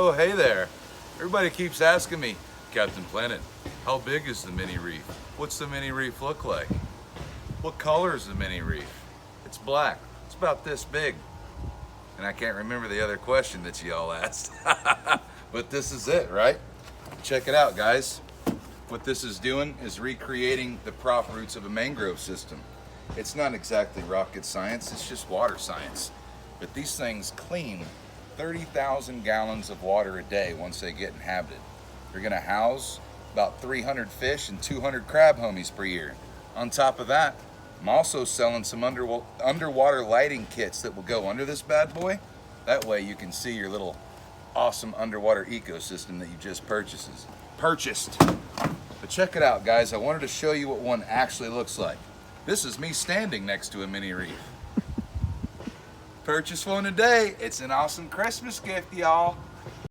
Oh, hey there. Everybody keeps asking me, Captain Planet, how big is the mini reef? What's the mini reef look like? What color is the mini reef? It's black. It's about this big. And I can't remember the other question that you all asked. But this is it, right? Check it out, guys. What this is doing is recreating the prop roots of a mangrove system. It's not exactly rocket science, it's just water science. But these things clean 30,000 gallons of water a day once they get inhabited. They're gonna house about 300 fish and 200 crab homies per year. On top of that, I'm also selling some underwater lighting kits that will go under this bad boy. That way you can see your little awesome underwater ecosystem that you just purchased. But check it out, guys. I wanted to show you what one actually looks like. This is me standing next to a mini reef. Purchase one today. It's an awesome Christmas gift, y'all.